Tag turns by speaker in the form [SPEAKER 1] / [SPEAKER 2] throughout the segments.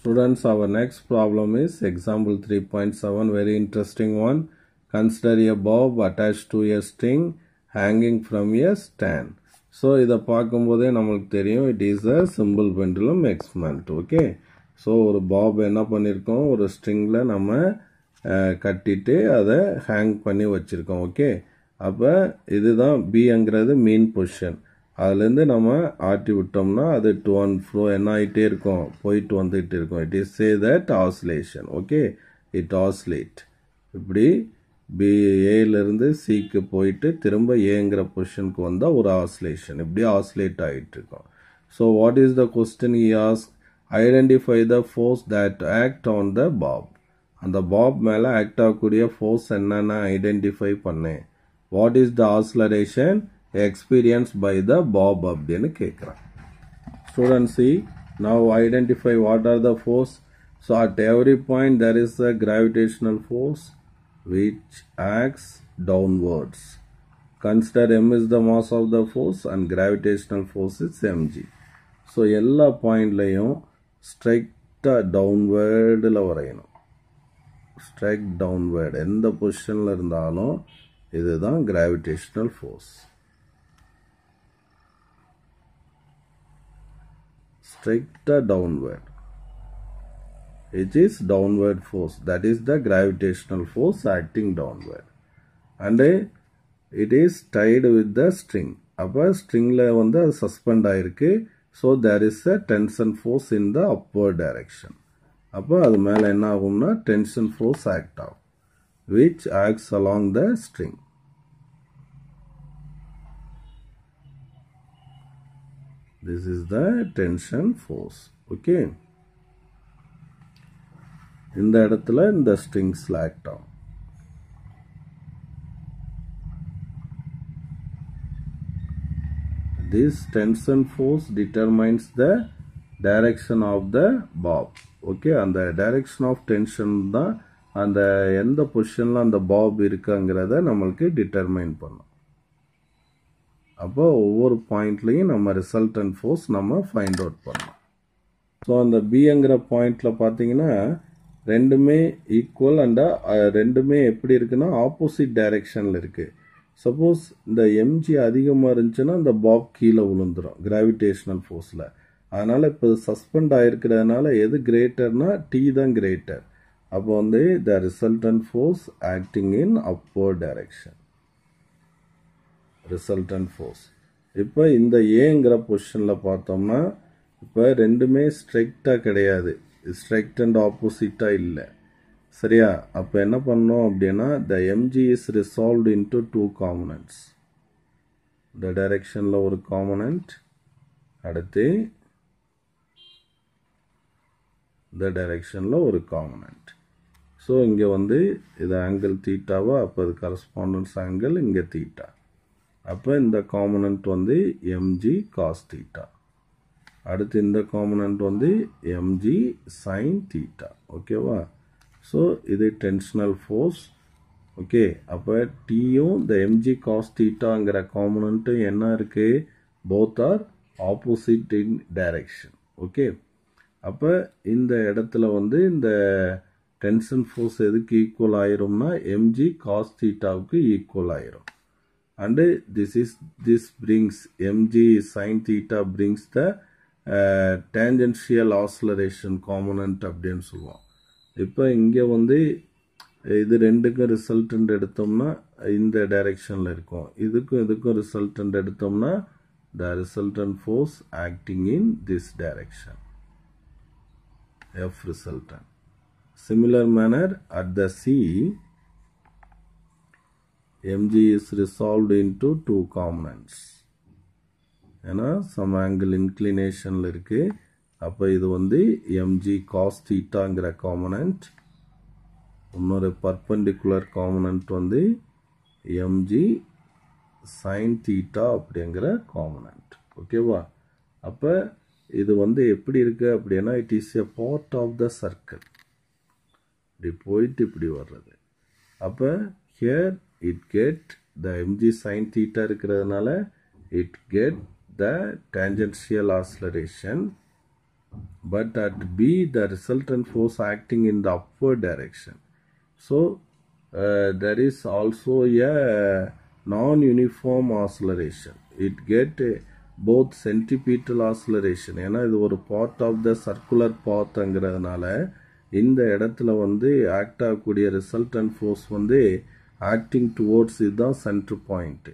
[SPEAKER 1] Students, our next problem is example 3.7, very interesting one. Consider a bob attached to a string hanging from a stand. So, இதை பார்க்கும்போதே நம்மளுக்கு தெரியும், it is a simple pendulum experiment. Okay. So, ஒரு bob என்ன பண்ணிருக்கோம், ஒரு stringல நம்ம கட்டிட்டு அதை hang பண்ணி வச்சிருக்கோம். Okay. அப்ப இதுதான் Bங்கிறது mean position. அதிலிருந்து நம்ம ஆட்டி விட்டோம்னா அது to and fro என்ன ஆயிட்டே இருக்கும், போயிட்டு வந்துட்டு இருக்கும். It is say that oscillation. Okay. It oscillate. இப்படி A-லிருந்து Cக்கு போயிட்டு திரும்ப Aங்கிற பொசிஷனுக்கு வந்தா ஒரு oscillation. இப்படி oscillate ஆயிட்டு இருக்கும். So what is the question he asked? Identify the force that act on the bob. அந்த bob மேல act ஆகக்கூடிய force என்னன்னு identify பண்ணு. What is the oscillation experienced by the bob அப்படினு கேக்குறான். Students, see, now identify what are the force. So at every point there is a gravitational force which acts downwards. Consider m is the mass of the force and gravitational force is mg. So எல்லா பாயிண்ட்லயும் straight downwardல வரையணும். Straight downward எந்த பொசிஷன்ல இருந்தாலும் இதுதான் gravitational force. Straight downward. It is downward force. That is the gravitational force acting downward. And it is tied with the string. அப்ப stringல வந்து suspend ஆயிருக்கு. So there is a tension force in the upward direction. அப்ப அது மேல என்ன ஆகும்னா tension force act ஆகும், which acts along the string. This is the tension force. Okay. இந்த இடத்துல இந்த string slack down. This tension force determines the direction of the bob. Okay, and the direction of tension தான் அந்த எந்த பொசிஷன்ல அந்த bob இருக்குங்கிறத நமக்கு டிட்டர்மைன் பண்ணும். அப்போ ஒவ்வொரு பாயிண்ட்லயும் நம்ம ரிசல்டன்ட் ஃபோர்ஸ் நம்ம ஃபைண்ட் அவுட் பண்ணலாம். ஸோ அந்த பிங்கிற பாயிண்ட்ல பார்த்தீங்கன்னா ரெண்டுமே ஈக்குவல் அண்ட் ரெண்டுமே எப்படி இருக்குன்னா ஆப்போசிட் டைரக்ஷன்ல இருக்கு. சப்போஸ் இந்த எம்ஜி அதிகமாக இருந்துச்சுன்னா அந்த பாப் கீழே விழுந்துடும் கிராவிடேஷனல் ஃபோர்ஸில். அதனால இப்போ சஸ்பெண்ட் ஆயிருக்கிறதுனால எது கிரேட்டர்னா டி தான் கிரேட்டர். அப்போ வந்து த resultant force acting in upward direction. Resultant force இப்போ இந்த ஏங்கிற பொசிஷனில் பார்த்தோம்னா இப்போ ரெண்டுமே ஸ்ட்ரைக்டாக கிடையாது, ஸ்ட்ரைக்ட் அண்ட் ஆப்போசிட்டாக இல்லை. சரியா? அப்போ என்ன பண்ணோம் அப்படின்னா the MG is resolved into two components. இந்த டைரக்ஷனில் ஒரு காம்பனன்ட், அடுத்து இந்த டைரக்ஷனில் ஒரு காம்பனன்ட். ஸோ இங்கே வந்து இது ஆங்கிள் தீட்டாவா, அப்போ இது கரஸ்பாண்டன்ஸ் ஆங்கிள் இங்கே தீட்டா. அப்போ இந்த காம்பனன்ட் வந்து mg cos theta. அடுத்து இந்த காம்பனன்ட் வந்து mg sin theta. ஓகேவா? ஸோ இது டென்ஷனல் ஃபோர்ஸ். ஓகே, அப்போ டீயும் இந்த mg cos thetaங்கிற காம்பனன்ட்டும் என்ன இருக்கு, both are opposite in direction. Okay, அப்போ இந்த இடத்துல வந்து இந்த டென்ஷன் ஃபோர்ஸ் எதுக்கு ஈக்குவல் ஆயிரும்னா mg cos thetaவுக்கு ஈக்குவல் ஆயிரும். And this brings mg sin theta brings the tangential oscillation component அப்படின்னு சொல்லுவோம். இப்போ இங்கே வந்து இது ரெண்டுக்கும் ரிசல்டன்ட் எடுத்தோம்னா இந்த டைரக்ஷனில் இருக்கும், இதுக்கும் ரிசல்டன்ட் எடுத்தோம்னா the resultant force acting in this direction, F resultant. Similar manner at the C, mg is resolved into two components. ஏன்னா some angle inclinationல இருக்கு. அப்போ இது வந்து mg cos thetaங்கிற காம்பனன்ட், இன்னொரு பர்பெண்டிகுலர் காம்பனன்ட் வந்து mg sin theta அப்படிங்கிற காம்பனன்ட். ஓகேவா? அப்போ இது வந்து எப்படி இருக்கு அப்படின்னா it is a part of the circle. இப்படி போயிட்டு இப்படி வர்றது. அப்போ here it get the mg sin theta இருக்கிறதுனால it get the tangential oscillation but at B the resultant force acting in the upward direction. So there is also a non-uniform acceleration. It get both centripetal acceleration. ஏன்னா இது ஒரு part of the circular pathங்கிறதுனால இந்த இடத்துல வந்து act ஆகக்கூடிய resultant force வந்து acting towards இதுதான் centre point.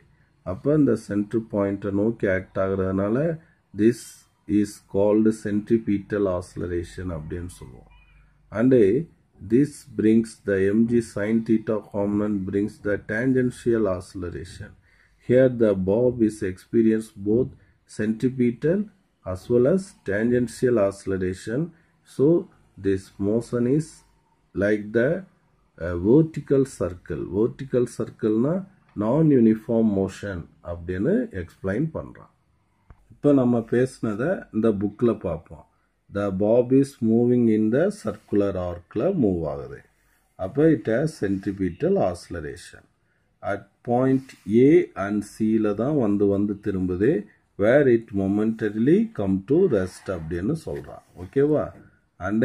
[SPEAKER 1] அப்போ இந்த சென்டர் பாயிண்ட்டை நோக்கி ஆக்ட் ஆகுறதுனால this is called centripetal acceleration அப்படின்னு சொல்லுவோம். And this brings the mg sin theta component brings the tangential acceleration. Here the bob is experienced both centripetal as well as tangential acceleration. So this motion is like the vertical circle. Vertical circle na non-uniform motion அப்படின்னு explain பண்றான். இப்போ நம்ம பேசினதை இந்த புக்கில் பார்ப்போம். The bob is moving in the circular arcல move ஆகுது. அப்போ it has centripetal acceleration. At point A and Cல தான் வந்து திரும்புது. Where it momentarily come to rest அப்படின்னு சொல்கிறான். ஓகேவா? And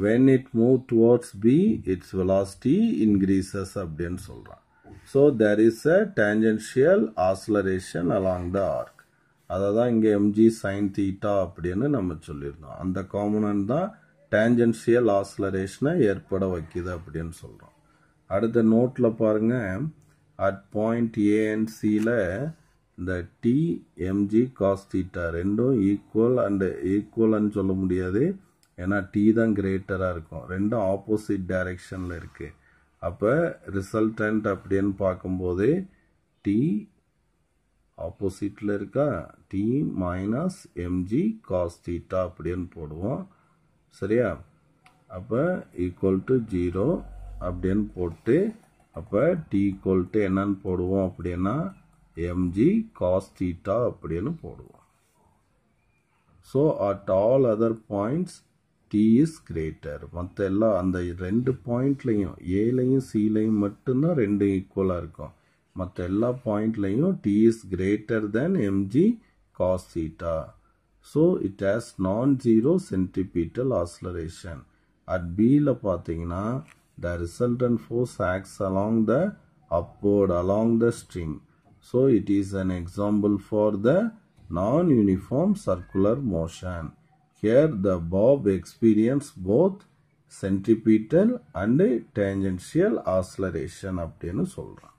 [SPEAKER 1] when it move towards B, its velocity increases அப்படின்னு சொல்கிறான். So there is a tangential acceleration along the arc. அதை தான் இங்கே mg sin theta அப்படின்னு நம்ம சொல்லியிருந்தோம். அந்த காம்பனன்ட் தான் டேஞ்சென்ஷியல் ஆக்சிலரேஷனை ஏற்பட வைக்குது அப்படின்னு சொல்கிறோம். அடுத்த நோட்டில் பாருங்கள், அட் பாயிண்ட் ஏ அண்ட் சியில் இந்த டி எம்ஜி காஸ் தீட்டா ரெண்டும் ஈக்குவல் அண்டு ஈக்குவல்னு சொல்ல முடியாது, ஏன்னா டி தான் கிரேட்டராக இருக்கும். ரெண்டும் ஆப்போசிட் டைரெக்ஷனில் இருக்குது. அப்போ ரிசல்டன்ட் அப்படின்னு பார்க்கும்போது டி ஆப்போசிட்டில் இருக்கா, T minus mg cos theta அப்படின்னு போடுவோம். சரியா? அப்போ ஈக்குவல் டு 0 அப்படின்னு போட்டு அப்போ டி ஈக்குவல் டு என்னன்னு போடுவோம் அப்படின்னா எம்ஜி காஸ் தீட்டா அப்படின்னு போடுவோம். So at all other points T is greater. மற்ற எல்லா அந்த ரெண்டு பாயிண்ட்லையும் ஏலையும் சிலையும் மட்டும்தான் ரெண்டு ஈக்குவலாக இருக்கும். மற்ற எல்லா பாயிண்ட்லையும் T is greater than MG cos theta. So it has non zero centripetal acceleration. At பியில் பார்த்தீங்கன்னா the resultant force acts along the upward along the string. So it is an example for the non-uniform circular motion. Here the bob experience both centripetal and tangential acceleration அப்படின்னு சொல்றான்.